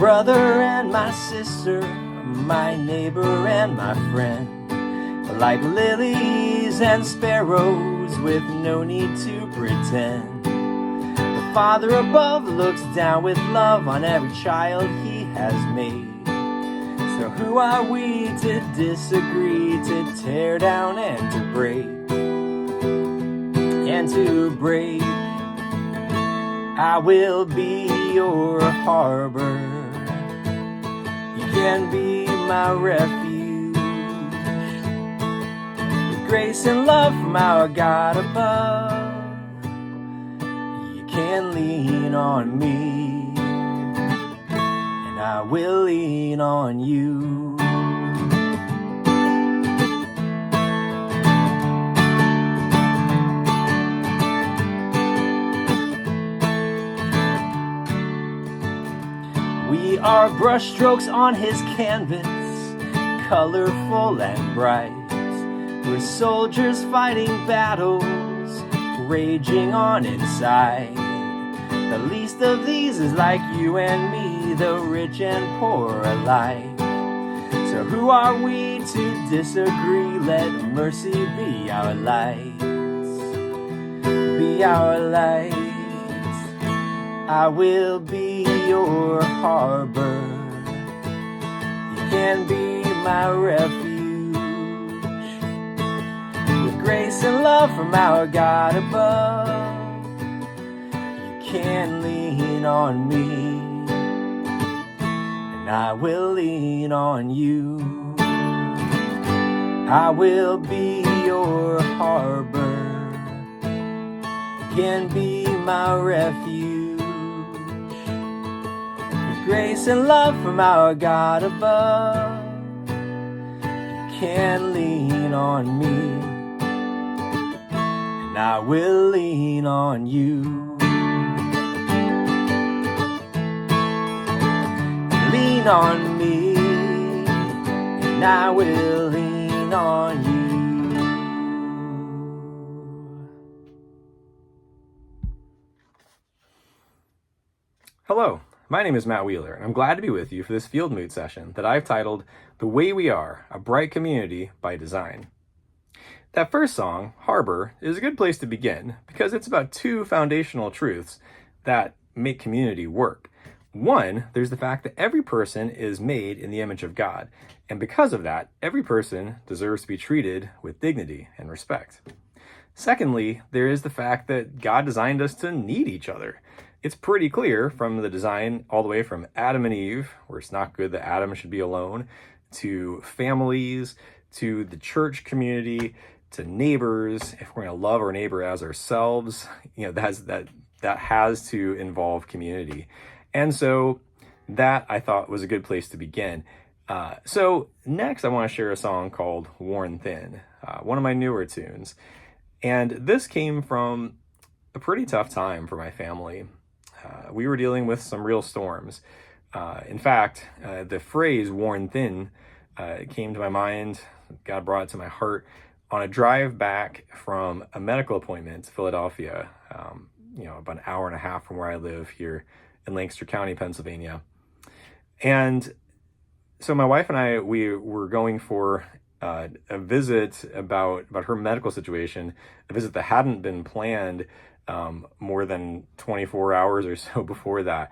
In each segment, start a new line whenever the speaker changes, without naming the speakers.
brother and my sister, my neighbor and my friend, like lilies and sparrows with no need to pretend. The Father above looks down with love on every child he has made. So who are we to disagree, to tear down and to break? And to break, I will be your harbor. You can be my refuge. With grace and love from our God above, you can lean on me, and I will lean on you. We are brushstrokes on his canvas, colorful and bright. We're soldiers fighting battles, raging on inside. The least of these is like you and me, the rich and poor alike. So who are we to disagree? Let mercy be our light. Be our light. I will be your harbor. You can be my refuge. With grace and love from our God above, you can lean on me, and I will lean on you. I will be your harbor. You can be my refuge. Grace and love from our God above, you can lean on me, and I will lean on you. Lean on me, and I will lean on you.
Hello. My name is Matt Wheeler, and I'm glad to be with you for this Fieldmoot session that I've titled The Way We Are, A Bright Community by Design. That first song, Harbor, is a good place to begin because it's about two foundational truths that make community work. One, there's the fact that every person is made in the image of God, and because of that, every person deserves to be treated with dignity and respect. Secondly, there is the fact that God designed us to need each other. It's pretty clear from the design all the way from Adam and Eve, where it's not good that Adam should be alone, to families, to the church community, to neighbors. If we're going to love our neighbor as ourselves, that has to involve community. And so that I thought was a good place to begin. So next I want to share a song called Worn Thin, one of my newer tunes. And this came from a pretty tough time for my family. We were dealing with some real storms. In fact, the phrase worn thin came to my mind. God brought it to my heart on a drive back from a medical appointment to Philadelphia, about an hour and a half from where I live here in Lancaster County, Pennsylvania. And so my wife and I, we were going for a visit about her medical situation, a visit that hadn't been planned more than 24 hours or so before that.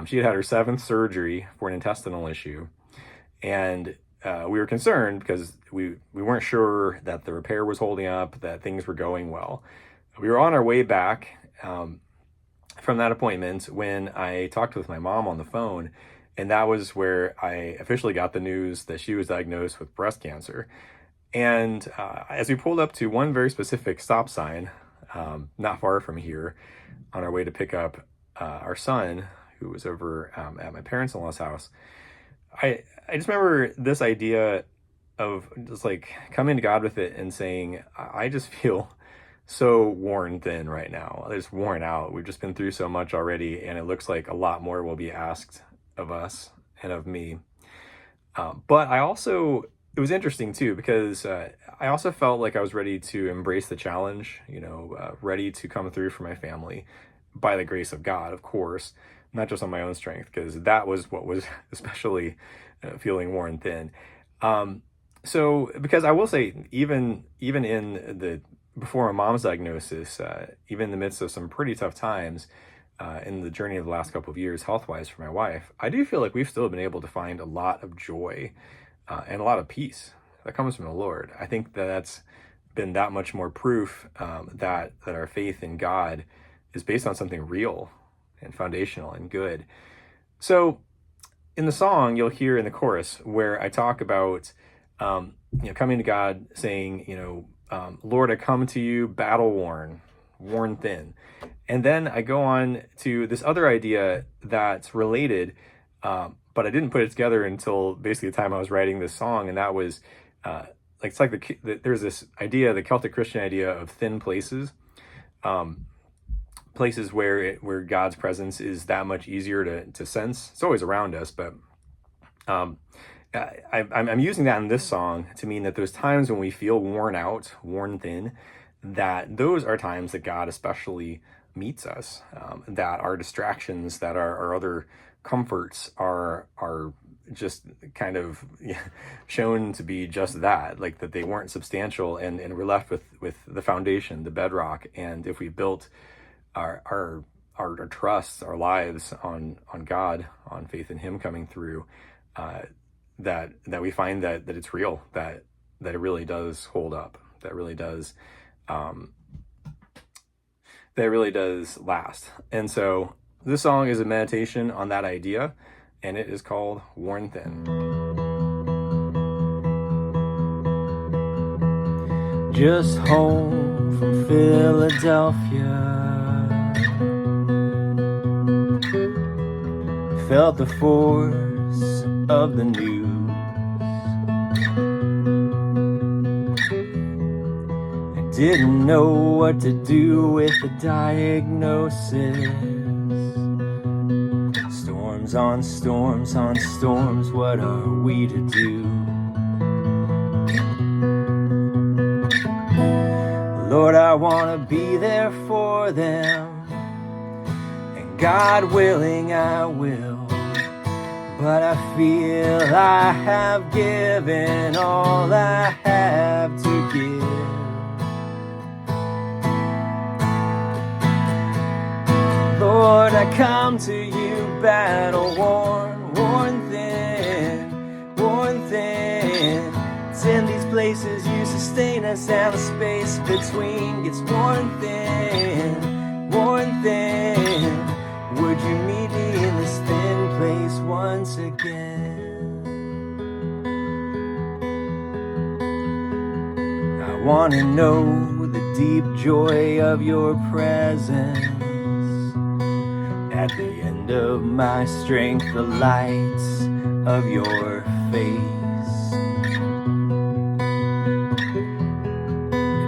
She had her 7th surgery for an intestinal issue. And we were concerned because we weren't sure that the repair was holding up, that things were going well. We were on our way back from that appointment when I talked with my mom on the phone. And that was where I officially got the news that she was diagnosed with breast cancer. And as we pulled up to one very specific stop sign, not far from here, on our way to pick up our son, who was over at my parents-in-law's house, I just remember this idea of just like coming to God with it and saying, I just feel so worn thin right now. It's worn out. We've just been through so much already, and it looks like a lot more will be asked of us and of me. But it was interesting too, because I also felt like I was ready to embrace the challenge, ready to come through for my family, by the grace of God, of course, not just on my own strength, because that was what was especially feeling worn thin. So, because I will say, even in the before my mom's diagnosis, even in the midst of some pretty tough times in the journey of the last couple of years, health-wise for my wife, I do feel like we've still been able to find a lot of joy and a lot of peace that comes from the Lord. I think that that's been that much more proof that our faith in God is based on something real and foundational and good. So, in the song, you'll hear in the chorus where I talk about coming to God, saying, Lord, I come to you battle worn thin. And then I go on to this other idea that's related, but I didn't put it together until basically the time I was writing this song. And that was there's this idea, the Celtic Christian idea of thin places, places where God's presence is that much easier to sense. It's always around us, but I'm using that in this song to mean that there's times when we feel worn out, worn thin, that those are times that God especially meets us, that our distractions, that our other comforts are just kind of shown to be just that, like that they weren't substantial, and we're left with the foundation, the bedrock. And if we built our trust, our lives on God, on faith in Him coming through, that we find that it's real, that it really does hold up, that really does last. And so this song is a meditation on that idea, and it is called Worn Thin.
Just home from Philadelphia, felt the force of the news. I didn't know what to do with the diagnosis. Storms on storms on storms, what are we to do? Lord, I want to be there for them, and God willing I will. But I feel I have given all I have to give. Lord, I come to you battle worn thin, worn thin. It's in these places you sustain us, and the space between gets worn thin, worn thin. Would you meet me in this thin place once again? I want to know the deep joy of your presence. At the end of my strength, the lights of your face.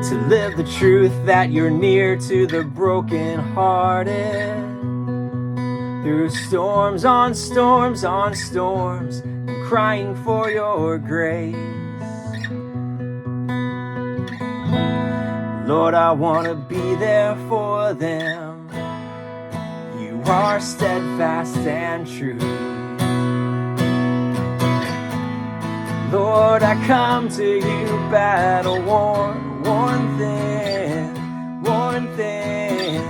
To live the truth that you're near to the brokenhearted. Through storms on storms on storms, I'm crying for your grace. Lord, I want to be there for them. You are steadfast and true. Lord, I come to you battle worn thin, worn thin.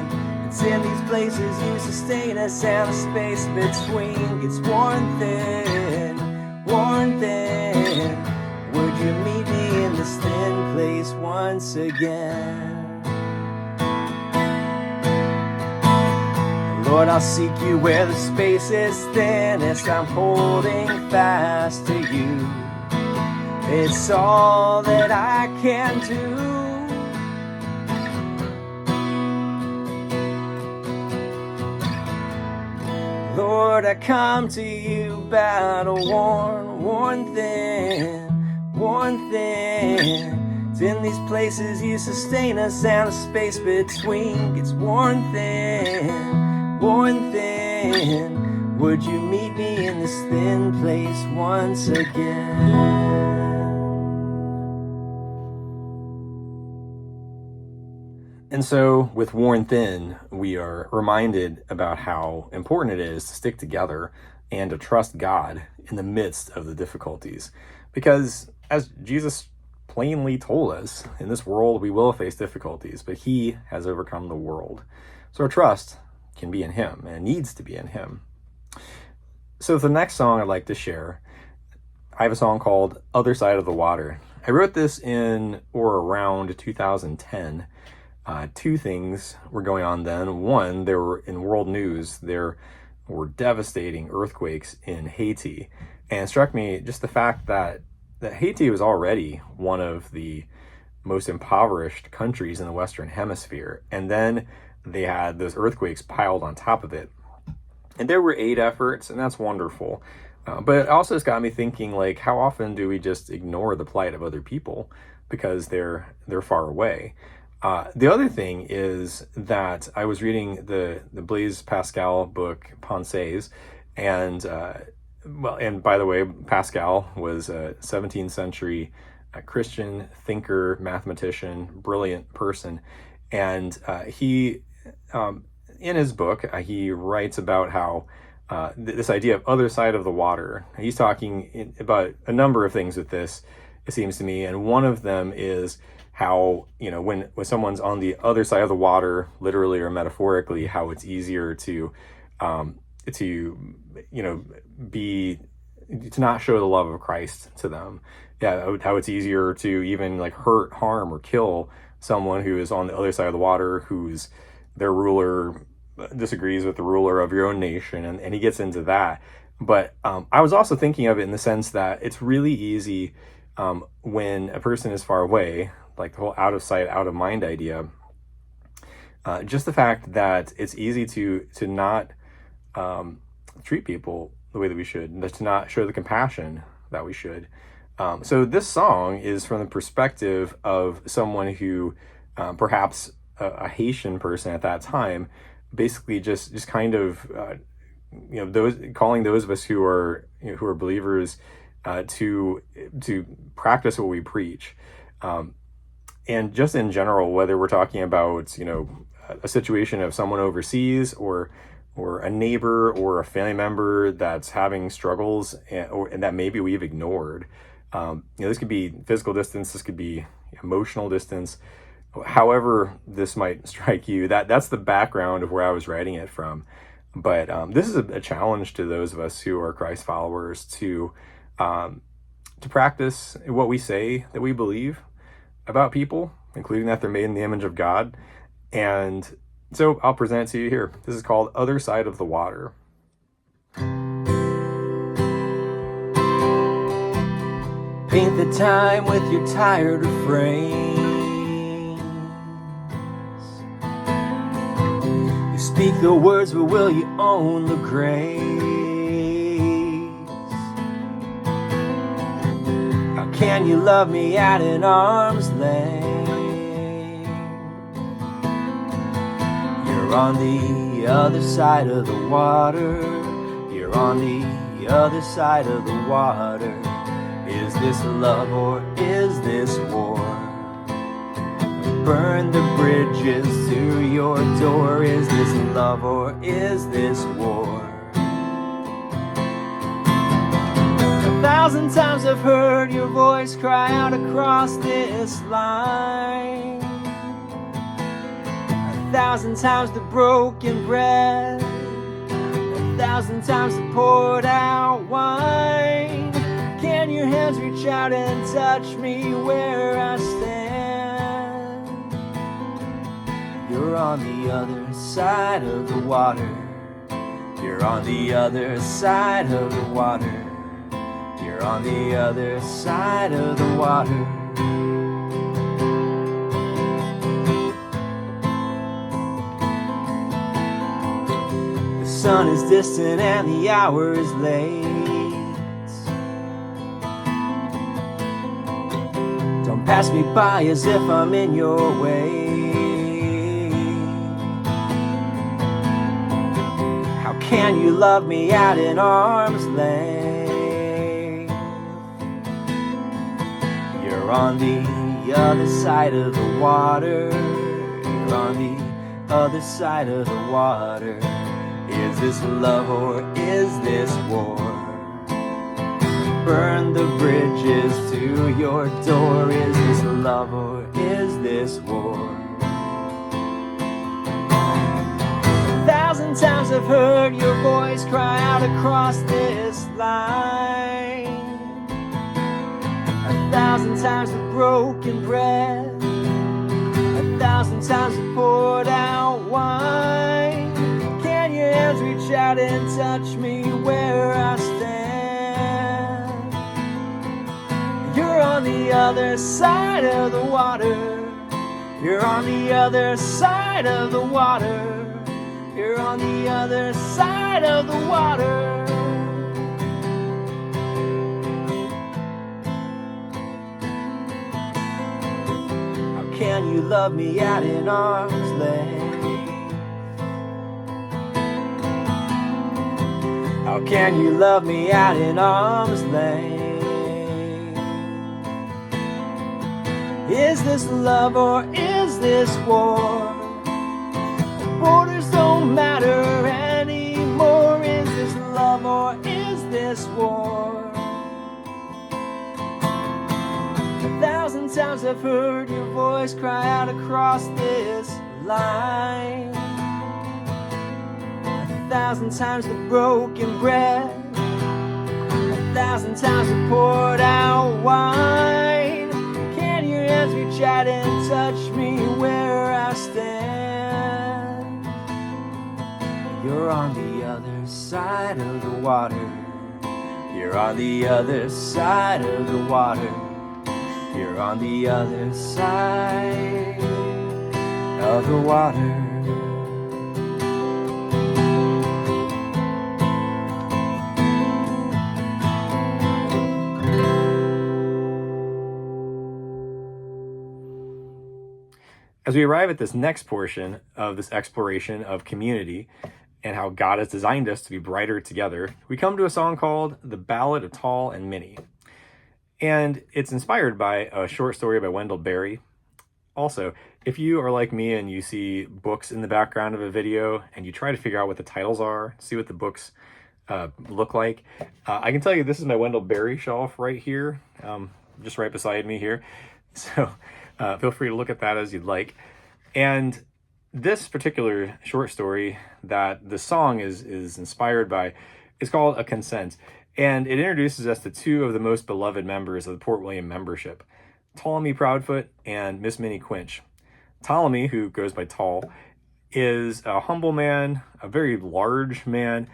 It's in these places you sustain us, and the space between gets worn thin, worn thin. Would you meet me in this thin place once again? Lord, I'll seek you where the space is thinnest. I'm holding fast to you. It's all that I can do. Lord, I come to you battle worn thin, worn thin. It's in these places you sustain us, and the space between gets worn thin, worn thin. Would you meet me in this thin place once again?
And so with Worn Thin, we are reminded about how important it is to stick together and to trust God in the midst of the difficulties. Because as Jesus plainly told us, in this world we will face difficulties, but he has overcome the world. So our trust can be in him and needs to be in him. So the next song I'd like to share, I have a song called Other Side of the Water. I wrote this in or around 2010. Two things were going on then. One, there were in world news, there were devastating earthquakes in Haiti. And it struck me just the fact that Haiti was already one of the most impoverished countries in the Western Hemisphere. And then they had those earthquakes piled on top of it. And there were aid efforts, and that's wonderful. But it also just got me thinking, like, how often do we just ignore the plight of other people because they're far away? The other thing is that I was reading the Blaise Pascal book, Pensées, and by the way, Pascal was a 17th century Christian thinker, mathematician, brilliant person. And he, in his book, he writes about how this idea of other side of the water, he's talking about a number of things with this, it seems to me. And one of them is how, when someone's on the other side of the water, literally or metaphorically, how it's easier to not show the love of Christ to them. Yeah, how it's easier to even like hurt, harm, or kill someone who is on the other side of the water, who's their ruler disagrees with the ruler of your own nation, and he gets into that. But I was also thinking of it in the sense that it's really easy when a person is far away, like the whole out of sight, out of mind idea, just the fact that it's easy to not treat people the way that we should, to not show the compassion that we should. So this song is from the perspective of someone who perhaps a Haitian person at that time, basically just kind of those calling those of us who are believers to practice what we preach, and just in general, whether we're talking about a situation of someone overseas or a neighbor or a family member that's having struggles and that maybe we've ignored. This could be physical distance, this could be emotional distance. However this might strike you, that's the background of where I was writing it from. But this is a challenge to those of us who are Christ followers to practice what we say that we believe about people, including that they're made in the image of God. And so I'll present it to you here. This is called Other Side of the Water.
Paint the time with your tired refrains. You speak the words, but will you own the grace? How can you love me at an arm's length? You're on the other side of the water. You're on the other side of the water. Is this love or is this war? Burn the bridges to your door. Is this love or is this war? 1,000 times I've heard your voice cry out across this line. 1,000 times the broken bread. 1,000 times the poured out wine. Can your hands reach out and touch me where I stand? You're on the other side of the water. You're on the other side of the water. You're on the other side of the water. The sun is distant and the hour is late. Don't pass me by as if I'm in your way. How can you love me at an arm's length? You're on the other side of the water. You're You're on the other side of the water. Is this love or is this war? Burn the bridges to your door. Is this love or is this war? 1,000 times I've heard your voice cry out across this line. 1,000 times the broken bread. 1,000 times the poured out wine. Can your hands reach out and touch me where I stand? You're on the other side of the water. You're on the other side of the water. You're on the other side of the water. How can you love me at an arm's length? How can you love me at an arm's length? Is this love or is this war? Borders don't matter anymore. Is this love or is this war? 1,000 times I've heard your voice cry out across this line. 1,000 times the broken bread. 1,000 times the poured out wine. Can your hands reach out and touch me where I stand? You're on the other side of the water. You're on the other side of the water. You're on the other side of the water.
As we arrive at this next portion of this exploration of community and how God has designed us to be brighter together, we come to a song called The Ballad of Tol Minnie. And it's inspired by a short story by Wendell Berry. Also, if you are like me and you see books in the background of a video and you try to figure out what the titles are, see what the books look like, I can tell you this is my Wendell Berry shelf right here, just right beside me here. So feel free to look at that as you'd like. And this particular short story that the song is inspired by is called A Consent. And it introduces us to two of the most beloved members of the Port William membership, Ptolemy Proudfoot and Miss Minnie Quinch. Ptolemy, who goes by Tol, is a humble man, a very large man,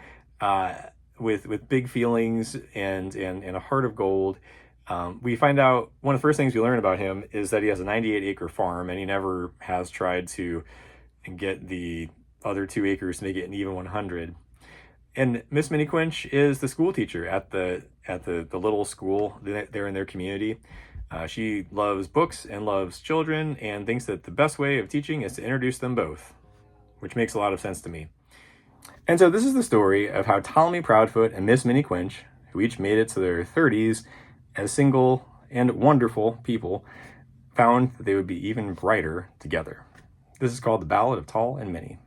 with big feelings and a heart of gold. We find out one of the first things we learn about him is that he has a 98-acre farm, and he never has tried to get the other 2 acres to make it an even 100. And Miss Minnie Quinch is the school teacher at the little school there in their community. She loves books and loves children and thinks that the best way of teaching is to introduce them both, which makes a lot of sense to me. And so this is the story of how Ptolemy Proudfoot and Miss Minnie Quinch, who each made it to their 30s as single and wonderful people, found that they would be even brighter together. This is called The Ballad of Tol Minnie.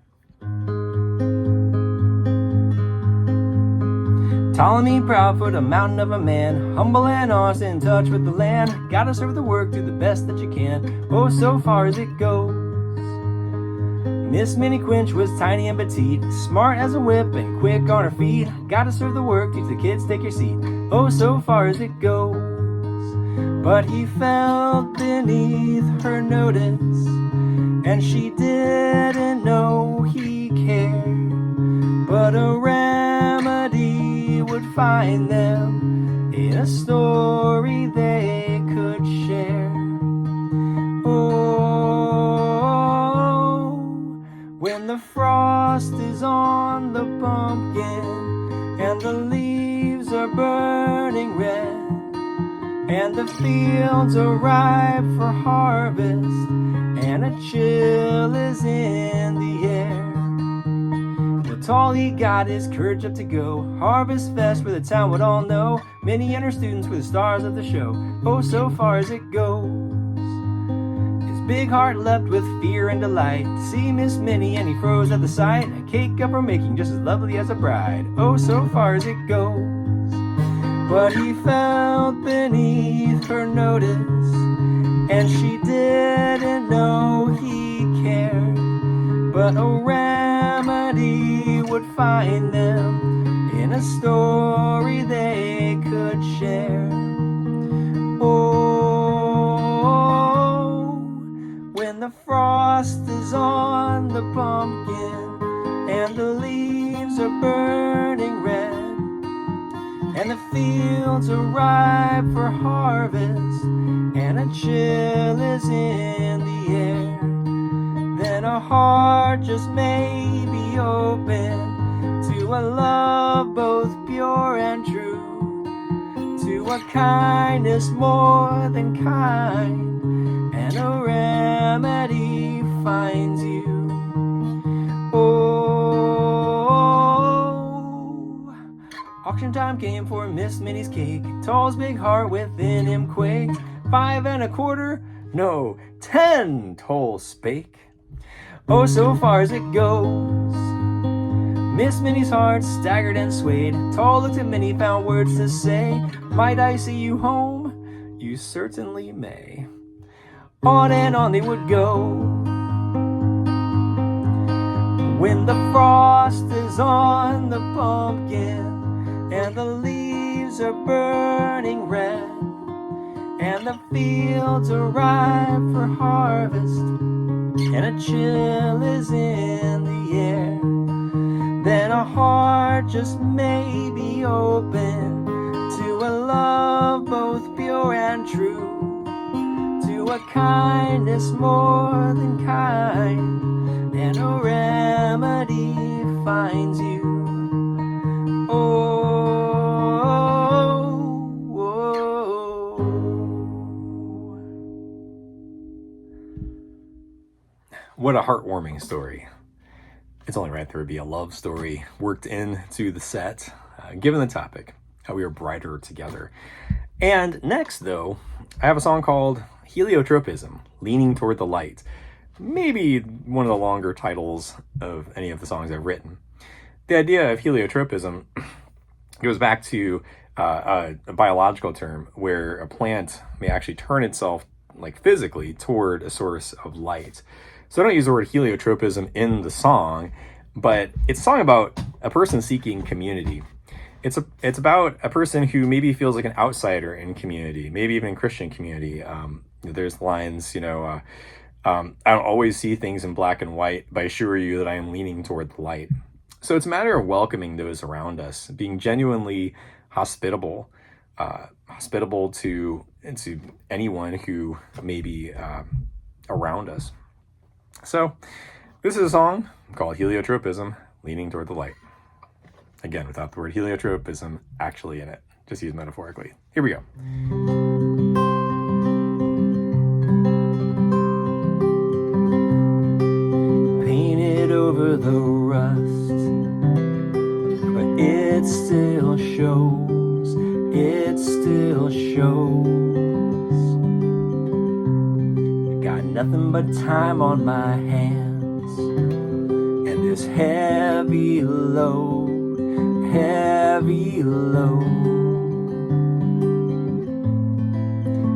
Ptolemy Proudfoot, a mountain of a man, humble and honest, in touch with the land. Gotta serve the work, do the best that you can, oh, so far as it goes. Miss Minnie Quinch was tiny and petite, smart as a whip and quick on her feet. Gotta serve the work, teach the kids, take your seat, oh, so far as it goes. But he felt beneath her notice, and she didn't know he cared. But a remedy would find them in a story they could share. Oh, when the frost is on the pumpkin and the leaves are burning red and the fields are ripe for harvest and a chill is in the air, but all he got is courage up to go. Harvest Fest where the town would all know Minnie and her students were the stars of the show. Oh, so far as it goes. His big heart leapt with fear and delight to see Miss Minnie, and he froze at the sight. A cake of her making, just as lovely as a bride, oh, so far as it goes. But he felt beneath her notice, and she didn't know he cared. But a remedy would find them in a story they could share. Oh, when the frost is on the pumpkin and the leaves are burning red, and the fields are ripe for harvest, and a chill is in the air, then a heart just may be open to a love both pure and true, to a kindness more than kind, and a remedy finds you. Oh, auction time came for Miss Minnie's cake. Tol's big heart within him quaked. 5 1/4, no, 10, Tol spake. Oh, so far as it goes. Miss Minnie's heart staggered and swayed. Tol looked at Minnie, found words to say. Might I see you home? You certainly may. On and on they would go. When the frost is on the pumpkin and the leaves are burning red, and the fields are ripe for harvest, and a chill is in the air, then a heart just may be open to a love both pure and true, to a kindness more than kind, and a remedy finds you. Oh, oh, oh.
What a heartwarming story. It's only right there would be a love story worked into the set, given the topic, how we are brighter together. And next, though, I have a song called Heliotropism, Leaning Toward the Light. Maybe one of the longer titles of any of the songs I've written. The idea of heliotropism goes back to a biological term where a plant may actually turn itself, like physically, toward a source of light. So I don't use the word heliotropism in the song, but it's a song about a person seeking community. It's about a person who maybe feels like an outsider in community, maybe even in Christian community. There's lines, I don't always see things in black and white, but I assure you that I am leaning toward the light. So it's a matter of welcoming those around us, being genuinely hospitable to anyone who may be around us. So this is a song called Heliotropism, Leaning Toward the Light. Again, without the word heliotropism actually in it, just used metaphorically. Here we go.
Painted over the rust, but it still shows, it still shows. Got nothing but time on my hands, and this heavy load, heavy load.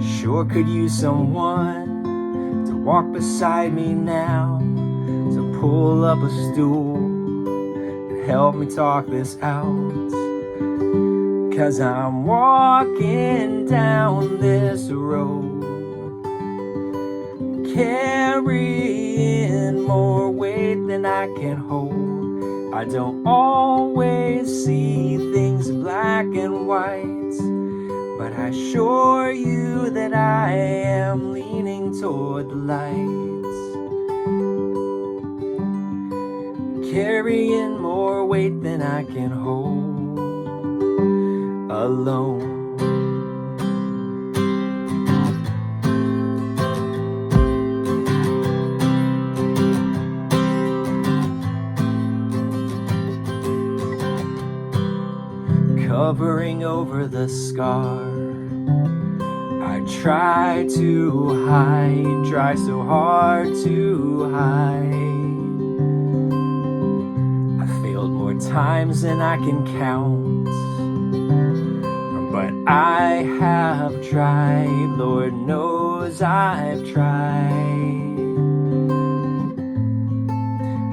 Sure could use someone to walk beside me now, to pull up a stool and help me talk this out. 'Cause I'm walking down this road, carrying more weight than I can hold. I don't always see things black and white, but I assure you that I am leaning toward the light. Carrying more weight than I can hold alone. Covering over the scar, I try to hide, try so hard to hide. I failed more times than I can count, but I have tried, Lord knows I've tried.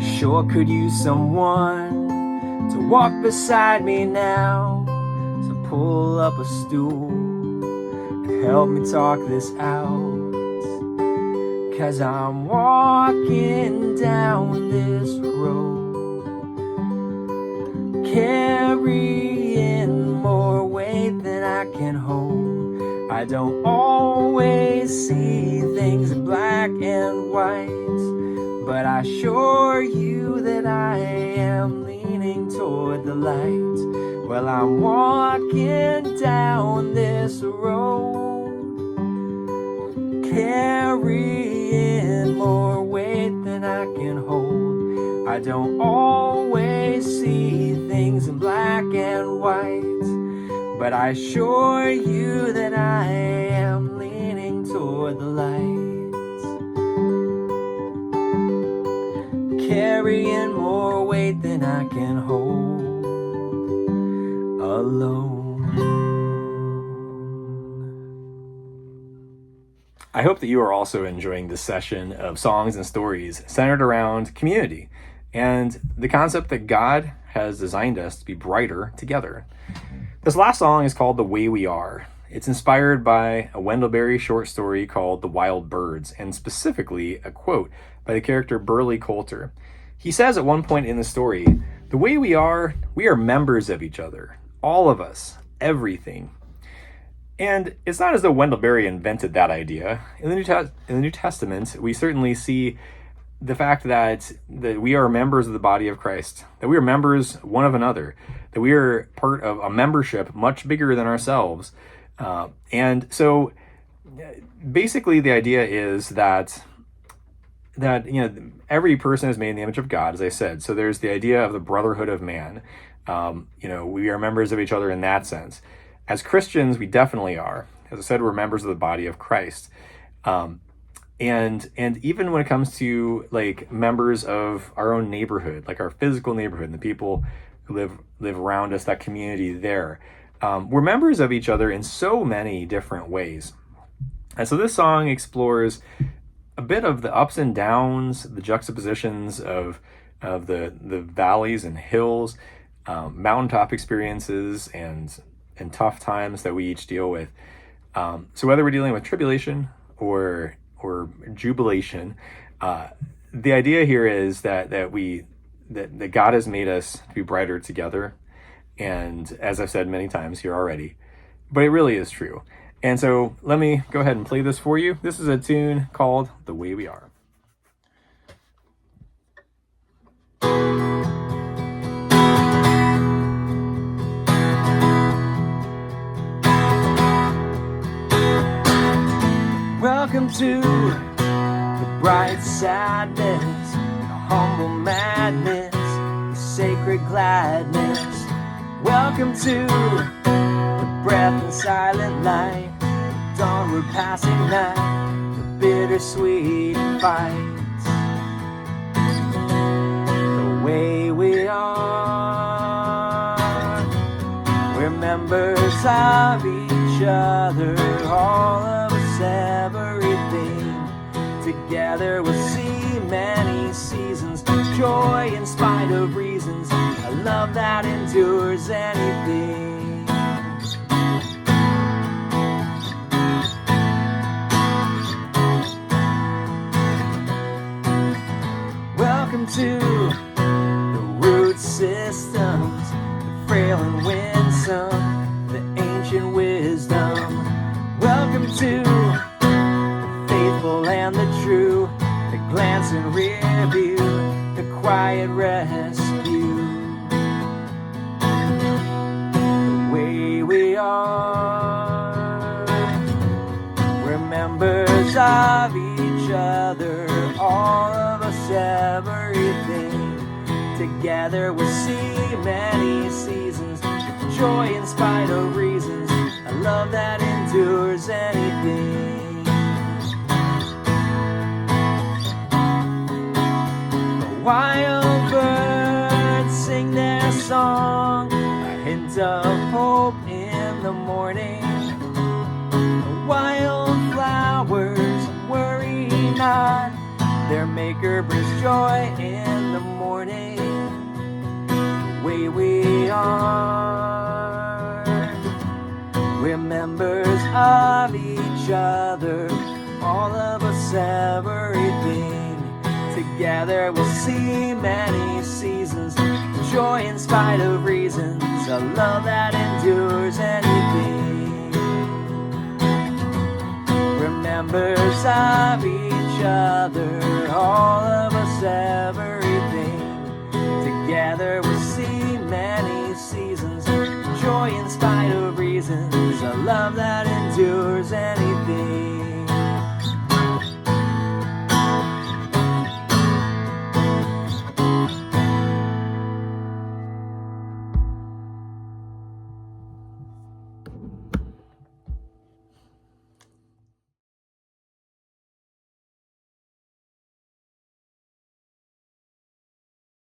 Sure could use someone to walk beside me now, so pull up a stool and help me talk this out. 'Cause I'm walking down this road, carrying more weight than I can hold. I don't always see things in black and white, but I assure you that I am leaning toward the light. Well, I'm walking down this road, carrying more weight than I can hold. I don't always see things in black and white, but I assure you that I am leaning toward the light. Carrying more weight than I can hold alone.
I hope that you are also enjoying this session of songs and stories centered around community and the concept that God has designed us to be brighter together. This last song is called The Way We Are. It's inspired by a Wendell Berry short story called The Wild Birds, and specifically a quote by the character Burley Coulter. He says at one point in the story, "The way we are members of each other. All of us, everything." And it's not as though Wendell Berry invented that idea. In the New Testament, we certainly see the fact that we are members of the body of Christ, that we are members one of another, that we are part of a membership much bigger than ourselves. And so basically the idea is that every person is made in the image of God, as I said. So there's the idea of the brotherhood of man. We are members of each other in that sense. As Christians, we definitely are. As I said, we're members of the body of Christ. And even when it comes to like members of our own neighborhood, like our physical neighborhood, and the people who live around us, that community there, we're members of each other in so many different ways. And so this song explores a bit of the ups and downs, the juxtapositions of the valleys and hills, mountaintop experiences and tough times that we each deal with. So whether we're dealing with tribulation or jubilation, the idea here is that God has made us to be brighter together. And as I've said many times here already, but it really is true. And so let me go ahead and play this for you. This is a tune called The Way We Are.
Welcome to the bright sadness, the humble madness, the sacred gladness. Welcome to the breath and silent light, the dawnward passing night, the bittersweet fights. The way we are, we're members of each other, all of us, everything. Together we'll see many seasons, joy in spite of reasons, a love that endures anything. Welcome to the root systems, the frail and winsome, the ancient wisdom. Welcome to the faithful and the true, the glance and rear view, the quiet rescue. The way we are, we're members of each other, all of us, everything. Together we'll see many seasons, joy in spite of reasons, a love that endures anything. The wild birds sing their song, a hint of hope in the morning. The wild flowers worry not, their maker brings joy in the morning. The way we are, we're members of each other, all of us everything. Together we'll see many seasons, joy in spite of reasons, a love that endures anything. We're members of each other, all of us everything. Together we'll see many seasons, joy in spite of reasons, a love that